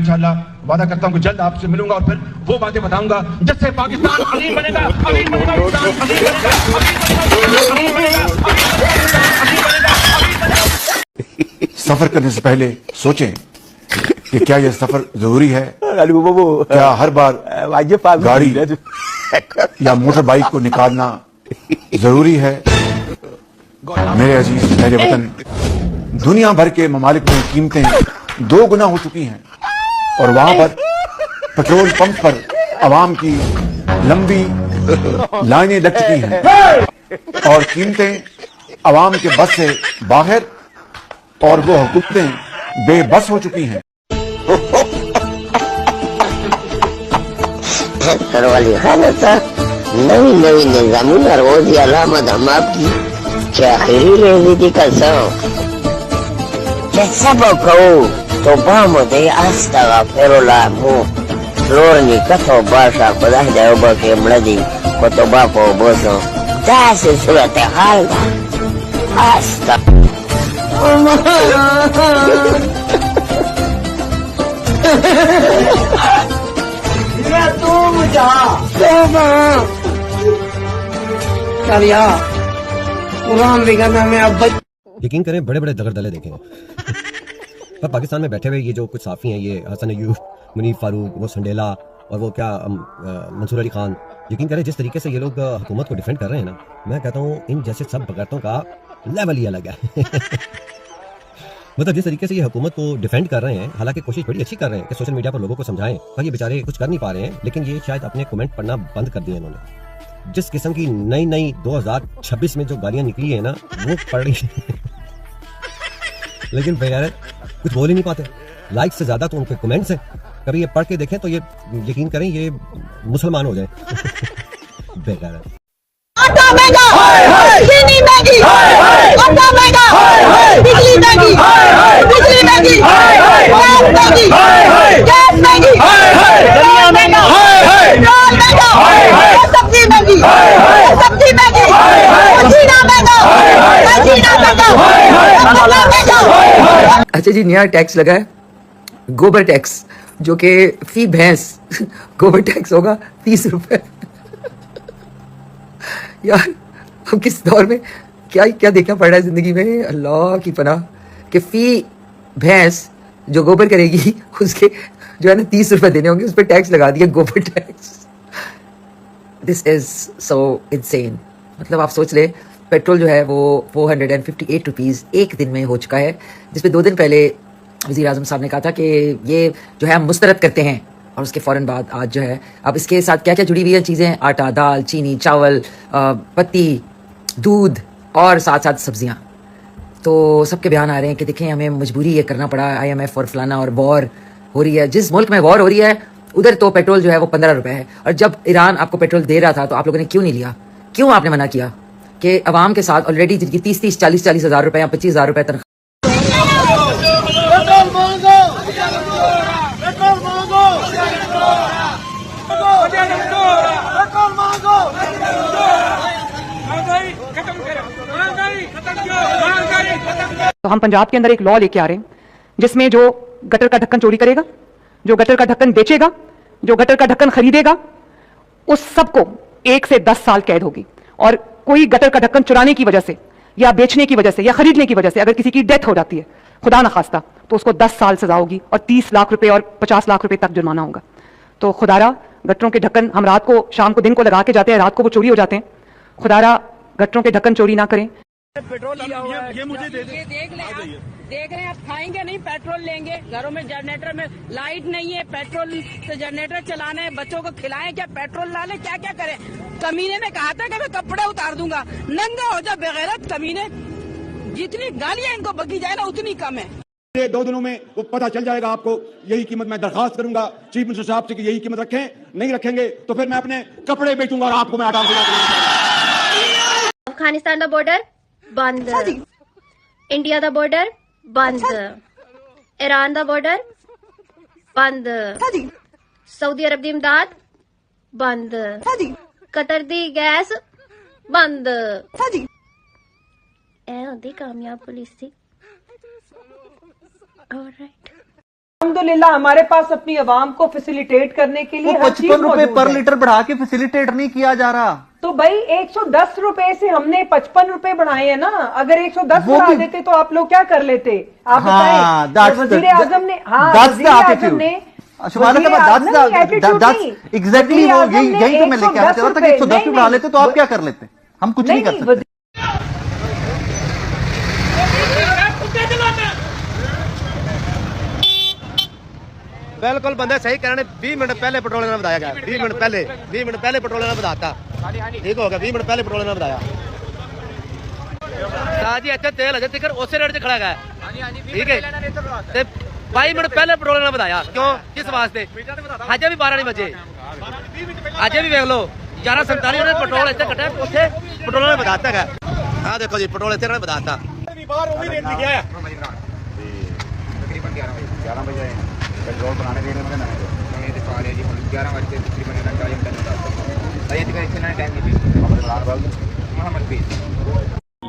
इंशाल्लाह वादा करता हूँ कि जल्द आपसे मिलूंगा और फिर वो बातें बताऊंगा जिससे पाकिस्तान अमीर बनेगा, अमीर बनेगा, अमीर बनेगा, अमीर बनेगा, अमीर बनेगा। सफर करने से पहले सोचें कि क्या यह सफर जरूरी है, क्या हर बार गाड़ी या मोटर बाइक को निकालना जरूरी है। मेरे अजीज मेरे वतन, दुनिया भर के ममालिक में कीमतें 2 गुना हो चुकी हैं और वहां पर पेट्रोल पंप पर आवाम की लंबी लाइनें लग चुकी हैं और कीमतें आवाम के बस से बाहर और वो हुकूमतें बेबस हो चुकी हैं। नवी नवी निजामी रोजी अलामत हम आपकी आखिरी रेजिकी का सब तो बामुदे अस्तगफिरुल्लाह Florni kato basha kudah jauh bagi meladi koto bapo boso dasi surat halga Ya tuh jah, क्या कुरान बिगाना में अब यकीन करें बड़े बड़े दगड़दले देखे हैं पर पाकिस्तान में बैठे हुए ये जो कुछ साफी हैं, ये हसन अयूब, मुनीफ फारूक, वो संडेला और वो क्या मंसूर अली खान, यकीन करें जिस तरीके से ये लोग हुकूमत को डिफेंड कर रहे हैं ना, मैं कहता हूँ इन जैसे सब बगैरतों का लेवल ही अलग है। मतलब जिस तरीके से ये हुकूमत को डिफेंड कर रहे हैं, हालांकि कोशिश बड़ी अच्छी कर रहे हैं कि सोशल मीडिया पर लोगों को समझाएं, पर ये बेचारे कुछ कर नहीं पा रहे हैं, लेकिन ये शायद अपने कमेंट पढ़ना बंद कर दिए इन्होंने। जिस किस्म की नई 2026 में जो गालियां निकली है ना, वो पढ़ रही लेकिन बेगैरत कुछ बोल ही नहीं पाते। लाइक से ज्यादा तो उनके कमेंट्स हैं। कभी ये पढ़ के देखें तो ये यकीन करें ये मुसलमान हो जाए। बेगैरत। आटा महंगा, चीनी महंगी, आटा महंगा, बिजली महंगी, बिजली महंगी, गैस महंगी, गैस महंगी, पेट्रोल महंगा, पेट्रोल महंगा, सब्जी महंगी, सब्जी महंगी, जीना महंगा, जीना महंगा। अच्छा जी, नया टैक्स लगा है, गोबर टैक्स, जो कि फी भैंस गोबर टैक्स होगा 30 रुपए। यार हम किस दौर में क्या देखना पड़ रहा है जिंदगी में, अल्लाह की पनाह, कि फी भैंस जो गोबर करेगी उसके जो है ना 30 रुपए देने होंगे, उस पर टैक्स लगा दिया, गोबर tax. This is so insane. मतलब आप सोच ले, पेट्रोल जो है वो 458 रुपीज़ एक दिन में हो चुका है, जिसपे 2 दिन पहले वज़ीर आज़म साहब ने कहा था कि ये जो है हम मुस्तरद करते हैं, और उसके फ़ौरन बाद आज जो है, अब इसके साथ क्या क्या जुड़ी हुई है चीज़ें, आटा, दाल, चीनी, चावल, पत्ती, दूध और साथ साथ सब्जियां। तो सबके बयान आ रहे हैं कि देखें हमें मजबूरी ये करना पड़ा, IMF और फलाना, और वॉर हो रही है। जिस मुल्क में वॉर हो रही है उधर तो पेट्रोल जो है वो 15 रुपए है, और जब ईरान आपको पेट्रोल दे रहा था तो आप लोगों ने क्यों नहीं लिया? क्यों आपने मना किया कि अवाम के साथ ऑलरेडी जिनकी 30 40 हज़ार रुपए या 25 हज़ार रुपए तनख्वाह। तो हम पंजाब के अंदर एक लॉ लेके आ रहे हैं जिसमें जो गटर का ढक्कन चोरी करेगा, जो गटर का ढक्कन बेचेगा, जो गटर का ढक्कन खरीदेगा, उस सबको 1 से 10 साल कैद होगी। और कोई गटर का ढक्कन चुराने की वजह से या बेचने की वजह से या खरीदने की वजह से अगर किसी की डेथ हो जाती है, खुदा न खास्ता, तो उसको 10 साल सजा होगी और 30 लाख रुपए और 50 लाख रुपए तक जुर्माना होगा। तो खुदारा गटरों के ढक्कन हम रात को, शाम को, दिन को लगा के जाते हैं, रात को वो चोरी हो जाते हैं। खुदारा गटरों के ढक्कन चोरी ना करें। पेट्रोल लिया हुआ है, ये मुझे दे दे। देख रहे हैं आप, खाएंगे नहीं, पेट्रोल लेंगे, घरों में जनरेटर में लाइट नहीं है, पेट्रोल से जनरेटर चलाना है, बच्चों को खिलाएं क्या, पेट्रोल ला ले, क्या क्या करें। कमीने ने कहा था कि मैं कपड़े उतार दूंगा, नंगा हो जा बेगैरत कमीने। जितनी गालियां इनको बकी जाए ना उतनी कम है। 2 दिनों में वो पता चल जाएगा आपको। यही कीमत मैं दरखास्त करूंगा चीफ मिनिस्टर साहब से कि यही कीमत रखें, नहीं रखेंगे तो फिर मैं अपने कपड़े बेचूंगा और आपको मैं हटा दूंगा। अफगानिस्तान का बॉर्डर बंद, इंडिया का बॉर्डर बंद, ईरान का बॉर्डर बंद, सऊदी अरब की इमदाद बंद, कतर की गैस बंद। ए होंदी कामयाब पुलिस थी। ऑलराइट। अल्हम्दुलिल्लाह हमारे पास अपनी आवाम को फैसिलिटेट करने के लिए 55 रुपए पर लीटर बढ़ा के फैसिलिटेट नहीं किया जा रहा। तो भाई 110 रुपए से हमने 55 रुपए बढ़ाए हैं ना। अगर 110 बढ़ा देते तो आप लोग क्या कर लेते? आप बताएं। वजीर आजम ने एग्जैक्टली वो यही तो मैं लेके आया था कि 110 बढ़ा लेते तो आप क्या कर लेते? हम कुछ नहीं कर सकते। बिल्कुल बंदे सही कह रहे हैं। 20 मिनट पहले पेट्रोल ने बताया गया, 20 मिनट पहले पेट्रोल ने बताता ठीक हो गया। 20 मिनट पहले पेट्रोल ने बताया जी अच्छा तेल अजे तक उस रेट से खड़ा गया ठीक है। 22 मिनट पहले पेट्रोल ने बताया क्यों किस वास्ते? अजे भी 12 नहीं बजे, अजे भी देख लो 11:47 उन्होंने पेट्रोल इतने कटा उसे पेट्रोल ने बताता है। हाँ देखो जी पेट्रोल इतने बताता पेट्रोल बनाने देने में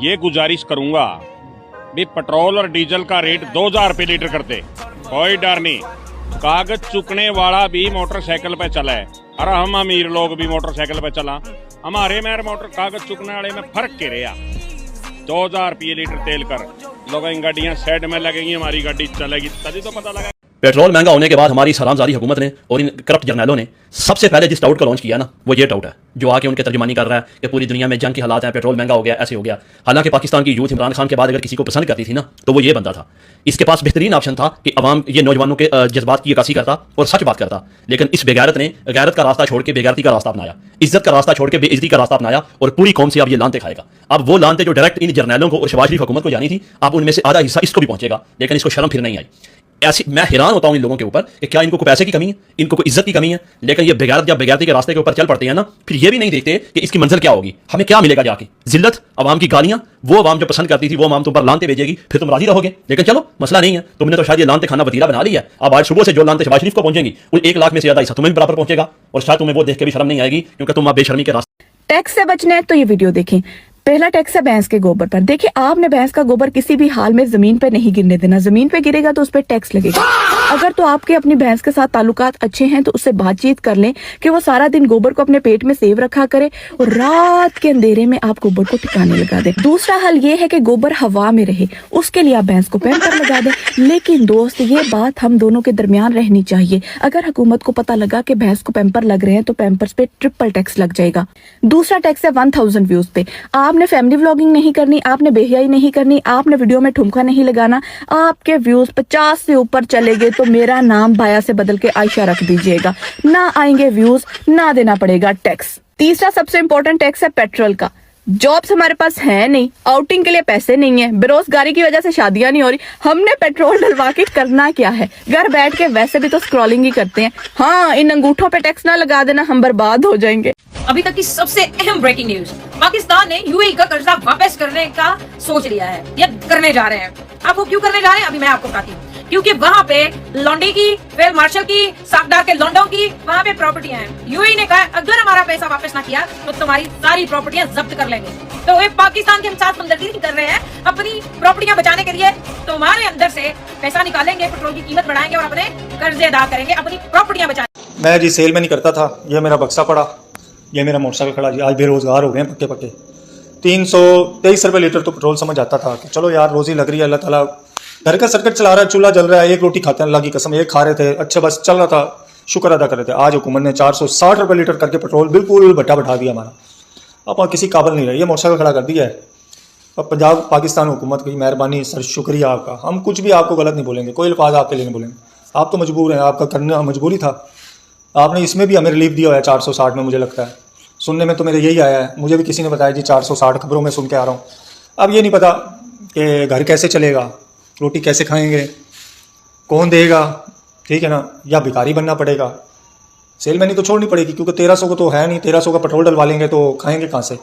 ये गुजारिश करूंगा भी पेट्रोल और डीजल का रेट 2000 रुपये लीटर करते, कोई डर नहीं। कागज चुकने वाला भी मोटरसाइकिल पे चला है और हम अमीर लोग भी मोटरसाइकिल पे चला। हमारे में मोटर कागज चुकने वाले में फर्क के रहा 2000 रुपये लीटर तेल कर लोग गाड़ियां साइड में लगेंगी, हमारी गाड़ी चलेगी तभी तो पता लगा। पेट्रोल महंगा होने के बाद हमारी हरामजादी हुकूमत ने और इन करप्ट जर्नैलों ने सबसे पहले जिस टाउट को लॉन्च किया ना वो ये टाउट है जो आके उनके तर्जुमानी कर रहा है कि पूरी दुनिया में जंग के हालात हैं, पेट्रोल महंगा हो गया, ऐसे हो गया। हालांकि पाकिस्तान की यूथ इमरान खान के बाद अगर किसी को पसंद करती थी ना तो वो ये बंदा था। इसके पास बेहतरीन ऑप्शन था कि अवाम ये नौजवानों के जज्बात की अक्कासी करता और सच बात करता, लेकिन इस बेगैरत ने गैरत का रास्ता छोड़ के बेगैरती का रास्ता अपनाया, इज्जत का रास्ता छोड़ के बेइज्जती का रास्ता अपनाया और पूरी कौम से अब ये लानते खाएगा। अब वो लानते जो डायरेक्ट इन जर्नैलों को और शहबाज शरीफ हुकूमत को जानी थी, अब उनमें से आधा हिस्सा इसको भी पहुंचेगा, लेकिन इसको शर्म फिर नहीं आई। ऐसी मैं हैरान होता हूं इन लोगों के ऊपर कि क्या इनको कोई पैसे की कमी है, इनको कोई इज्जत की कमी है, लेकिन ये बेगैरत जब बेगैरती के रास्ते के ऊपर चल पड़ते हैं ना फिर ये भी नहीं देखते कि इसकी मंजिल क्या होगी, हमें क्या मिलेगा जाके। जिल्लत, अवाम की गालियां, वो अवाम जो पसंद करती थी वो अवाम तुम पर लानते भेजेगी, फिर तुम राजी रहोगे। लेकिन चलो मसला नहीं है, तुमने तो शायद ये लानते खाना वतीरा बना लिया है। अब आज सुबह से जो लानते शहबाज शरीफ को पहुंचेंगी वो 1 लाख में से ज्यादा हिस्सा तुम्हें भी बराबर पहुंचेगा और शायद तुम्हें वो देख के भी शर्म नहीं आएगी क्योंकि तुम अब बेशर्मी के रास्ते। टैक्स से बचना है तो ये वीडियो देखें। पहला टैक्स है भैंस के गोबर पर। देखिए आपने भैंस का गोबर किसी भी हाल में जमीन पे नहीं गिरने देना, जमीन पे गिरेगा तो उस पर टैक्स लगेगा। अगर तो आपके अपनी भैंस के साथ ताल्लुकात अच्छे हैं तो उससे बातचीत कर लें कि वो सारा दिन गोबर को अपने पेट में सेव रखा करे और रात के अंधेरे में आप गोबर को ठिकाने लगा दें। दूसरा हल ये है कि गोबर हवा में रहे, उसके लिए आप भैंस को पैम्पर लगा दें। लेकिन दोस्त ये बात हम दोनों के दरमियान रहनी चाहिए। अगर हुकूमत को पता लगा कि भैंस को पैम्पर लग रहे हैं तो पैम्पर्स पे ट्रिपल टैक्स लग जाएगा। दूसरा टैक्स है 1000 व्यूज पे। आपने फैमिली व्लॉगिंग नहीं करनी, आपने बेहयाई नहीं करनी, आपने वीडियो में ठुमका नहीं लगाना, आपके व्यूज 50 से ऊपर चले गए तो मेरा नाम बाया से बदल के आयशा रख दीजिएगा। ना आएंगे व्यूज, ना देना पड़ेगा टैक्स। तीसरा सबसे इंपॉर्टेंट टैक्स है पेट्रोल का। जॉब्स हमारे पास है नहीं, आउटिंग के लिए पैसे नहीं है, बेरोजगारी की वजह से शादियां नहीं हो रही, हमने पेट्रोल डलवा के करना क्या है? घर बैठ के वैसे भी तो स्क्रॉलिंग ही करते हैं। हाँ, इन अंगूठों पे टैक्स ना लगा देना, हम बर्बाद हो जाएंगे। अभी तक की सबसे अहम ब्रेकिंग न्यूज, पाकिस्तान ने यूएई का कर्जा वापस करने का सोच लिया है या करने जा रहे हैं। आपको क्यों करने जा रहे हैं अभी मैं आपको बताती हूँ। क्योंकि वहाँ पे लॉन्डे की, फील्ड मार्शल की, साकदार के लॉन्डों की वहाँ पे प्रॉपर्टियां हैं। यूएई ने कहा अगर हमारा पैसा वापस ना किया तो तुम्हारी सारी प्रॉपर्टियां जब्त कर लेंगे। तो ये पाकिस्तान के हम साथ हमदर्दी कर रहे हैं अपनी प्रॉपर्टियां बचाने के लिए। तुम्हारे अंदर से पैसा निकालेंगे, पेट्रोल की कीमत बढ़ाएंगे और अपने कर्जे अदा करेंगे, अपनी प्रॉपर्टियां बचाने। मैं जी सेल में नहीं करता था, ये मेरा बक्सा पड़ा, ये मेरा मोटरसाइकिल खड़ा जी। आज बेरोजगार हो गए हैं पक्के 323 रुपये लीटर तो पेट्रोल समझ आता था कि चलो यार रोजी लग रही है, अल्लाह ताला घर का सर्किट चला रहा है, चूल्हा जल रहा है, एक रोटी खाते हैं अल्लाह की कसम, एक खा रहे थे, अच्छा बस चल रहा था, शुक्र अदा कर रहे थे। आज हुकूमत ने 460 रुपये लीटर करके पेट्रोल बिल्कुल भट्टा बैठा दिया हमारा। अब किसी काबिल नहीं रही, ये मोटरसाइकिल खड़ा कर दिया है। अब पंजाब पाकिस्तान हुकूमत की मेहरबानी सर, शुक्रिया आपका। हम कुछ भी आपको गलत नहीं बोलेंगे, कोई अल्फाज आपके लिए नहीं बोलेंगे। आप तो मजबूर हैं, आपका करना मजबूरी था। आपने इसमें भी हमें रिलीफ दिया हुआ है 460 में, मुझे लगता है सुनने में तो मेरे यही आया है। मुझे भी किसी ने बताया जी 460, खबरों में सुन के आ रहा हूँ। अब ये नहीं पता कि घर कैसे चलेगा, रोटी कैसे खाएंगे, कौन देगा, ठीक है ना, या भिखारी बनना पड़ेगा। सेलमैनी तो छोड़नी पड़ेगी क्योंकि 1300 को तो है नहीं, 1300 का पेट्रोल डलवा लेंगे तो खाएंगे कहाँ से।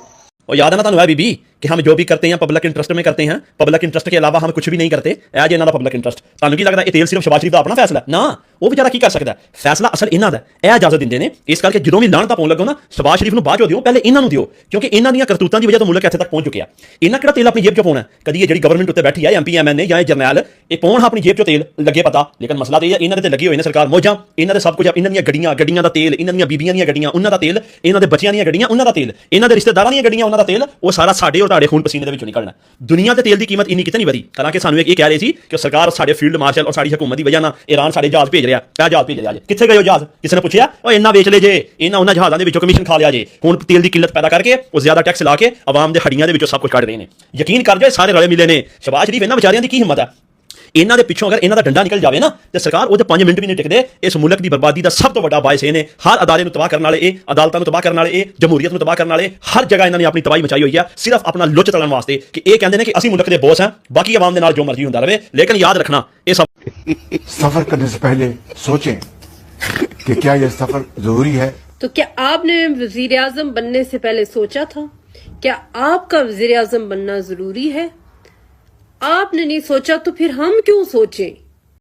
और याद है ना तुहानू बीबी कि हम जो भी करते हैं पब्लिक इंटरेस्ट में करते हैं, पब्लिक इंटरेस्ट के अलावा हम कुछ भी नहीं करते। एज इन्हां दा पब्लिक इंटरेस्ट ਤੁਹਾਨੂੰ ਕੀ ਲੱਗਦਾ ਇਹ ਤੇਲ ਸਿਰਫ ਸ਼ਬਾਜ਼ ਸ਼ਰੀਫ ਦਾ ਆਪਣਾ ਫੈਸਲਾ ਨਾ, ਉਹ ਵਿਚਾਰਾ ਕੀ ਕਰ ਸਕਦਾ? ਫੈਸਲਾ ਅਸਲ ਇਹਨਾਂ ਦਾ, ਇਹ ਇਜਾਜ਼ਤ ਦਿੰਦੇ ਨੇ। ਇਸ ਕਰਕੇ ਜਦੋਂ ਵੀ ਲਾਹਨਤਾਂ ਪਾਉਣ ਲੱਗੋ ਨਾ, ਸ਼ਬਾਜ਼ ਸ਼ਰੀਫ ਨੂੰ ਬਾਅਦ ਚੋਂ ਦਿਓ, ਪਹਿਲੇ ਇਹਨਾਂ ਨੂੰ ਦਿਓ, ਕਿਉਂਕਿ ਇਹਨਾਂ ਦੀਆਂ ਕਰਤੂਤਾਂ ਦੀ ਵਜ੍ਹਾ ਤੋਂ ਮੁਲਕ ਇੱਥੇ ਤੱਕ ਪਹੁੰਚ ਚੁੱਕਿਆ। ਇਹਨਾਂ ਕਿਹੜਾ ਤੇਲ ਆਪਣੀ ਜੇਬ ਚੋਂ ਪਾਉਣਾ? ਕਦੀ ਇਹ ਜਿਹੜੀ ਗਵਰਨਮੈਂਟ ਉੱਤੇ ਬੈਠੀ ਹੈ ਐਮਪੀ ਐਮਐਨਏ ਜਾਂ ਇਹ ਜਰਨੈਲ, ਇਹ ਪਾਉਣ ਆਪਣੀ ਜੇਬ ਚੋਂ ਤੇਲ, ਲੱਗੇ ਪਤਾ। ਲੇਕਿਨ ਮਸਲਾ ਤਾਂ ਇਹ ਹੈ ਇਹਨਾਂ ਦੇ ਤੇ ਲੱਗੇ ਹੋਏ ਨੇ ਸਰਕਾਰ ਮੌਜਾਂ, ਇਹਨਾਂ ਦੇ ਸਭ ਕੁਝ, ਇਹਨਾਂ ਦੀਆਂ ਗੱਡੀਆਂ ਦਾ ਤੇਲ, ਇਹਨਾਂ ਦੀਆਂ ਬੀਬੀਆਂ ਦੀਆਂ ਗੱਡੀਆਂ ਉਹਨਾਂ ਦਾ ਤੇਲ, ਇਹਨਾਂ ਦੇ ਬੱਚਿਆਂ ਦੀਆਂ ਗੱਡੀਆਂ ਉਹਨਾਂ ਦਾ ਤੇਲ, ਇਹਨਾਂ ਦੇ ਰਿਸ਼ਤੇਦਾਰਾਂ ਦੀਆਂ ਗੱਡੀਆਂ ਉਹਨਾਂ ਦਾ ਤੇਲ, ਉਹ ਸਾਰਾ ਸਾਡੇ ਔਰ ਤੁਹਾਡੇ ਖੂਨ ਪਸੀਨੇ ਦੇ ਵਿੱਚੋਂ ਨਿਕਲਣਾ। ਦੁਨੀਆ ਤੇ ਤੇਲ ਦੀ ਕੀਮਤ ਇੰਨੀ ਕਿਤੇ ਨਹੀਂ ਵਧੀ। ਹਾਲਾਂਕਿ ਸਾਨੂੰ ਇਹ ਕਹਿ ਰਹੇ ਸੀ ਕਿ ਸਰਕਾਰ ਸਾਡੇ ਫੀਲਡ ਮਾਰਸ਼ਲ ਔਰ ਸਾਡੀ ਹਕੂਮਤ ਦੀ ਵਜ੍ਹਾ ਨਾਲ ਈਰਾਨ ਸਾਡੇ ਜਹਾਜ਼ ਭੇਜ ਰਿਹਾ, ਇਹ ਜਹਾਜ਼ ਭੇਜ ਰਿਹਾ ਜੇ। ਕਿੱਥੇ ਗਏ ਉਹ ਜਹਾਜ਼? ਕਿਸੇ ਨੇ ਪੁੱਛਿਆ? ਉਹ ਇੰਨਾ ਵੇਚ ਲੈ ਜੇ, ਇਹਨਾਂ ਉਹਨਾਂ ਜਹਾਜ਼ਾਂ ਦੇ ਵਿੱਚੋਂ ਕਮਿਸ਼ਨ ਖਾ ਲਿਆ ਜੇ। ਹੁਣ ਤੇਲ ਦੀ ਕਿੱਲਤ ਪੈਦਾ ਕਰਕੇ ਉਹ ਜ਼ਿਆਦਾ ਟੈਕਸ ਲਾ ਕੇ ਆਵਾਮ ਦੇ ਹੱਡੀਆਂ ਦੇ ਵਿੱਚੋਂ ਸਭ ਕੁਝ ਕੱਢ ਰਹੇ ਨੇ। ਯਕੀਨ ਕਰ ਜਾਓ ਸਾਰੇ ਰਲੇ ਮਿਲੇ ਨੇ। ਸ਼ਬਾਜ਼ ਸ਼ਰੀਫ ਇਹਨਾਂ ਵਿਚਾਰਿਆਂ ਦੀ ਕੀ ਹਿੰਮਤ ਹੈ? ਇਹਨਾਂ ਦੇ ਪਿੱਛੋਂ ਅਗਰ ਇਹਨਾਂ ਦਾ ਡੰਡਾ ਨਿਕਲ ਜਾਵੇ ਨਾ ਤੇ ਸਰਕਾਰ ਉਹਦੇ 5 ਮਿੰਟ ਵੀ ਨਹੀਂ ਟਿਕਦੇ। ਇਸ ਮੁਲਕ ਦੀ ਬਰਬਾਦੀ ਦਾ ਸਭ ਤੋਂ ਵੱਡਾ ਬਾਇਸ ਇਹ ਨੇ। ਹਰ ਅਦਾਰੇ ਨੂੰ ਤਬਾਹ ਕਰਨ ਵਾਲੇ ਇਹ, ਅਦਾਲਤਾਂ ਨੂੰ ਤਬਾਹ ਕਰਨ ਵਾਲੇ ਇਹ, ਜਮਹੂਰੀਅਤ ਨੂੰ ਤਬਾਹ ਕਰਨ ਵਾਲੇ, ਹਰ ਜਗ੍ਹਾ ਇਹਨਾਂ ਨੇ ਆਪਣੀ ਤਬਾਹੀ ਮਚਾਈ ਹੋਈ ਹੈ ਸਿਰਫ ਆਪਣਾ ਲੁੱਚ ਤਲਣ ਵਾਸਤੇ, ਕਿ ਇਹ ਕਹਿੰਦੇ ਨੇ ਕਿ ਅਸੀਂ ਮੁਲਕ ਦੇ ਬੌਸ ਹਾਂ, ਬਾਕੀ ਆਵਾਮ ਦੇ ਨਾਲ ਜੋ ਮਰਜ਼ੀ ਹੁੰਦਾ ਰਹੇ। ਲੇਕਿਨ ਯਾਦ ਰੱਖਣਾ ਇਹ सब सफर करने से पहले सोचें कि क्या यह सफर जरूरी है। तो क्या आपने वजीर आजम बनने से पहले सोचा था? क्या आपका वजीर आजम बनना जरूरी है? आपने नहीं सोचा तो फिर हम क्यों सोचें?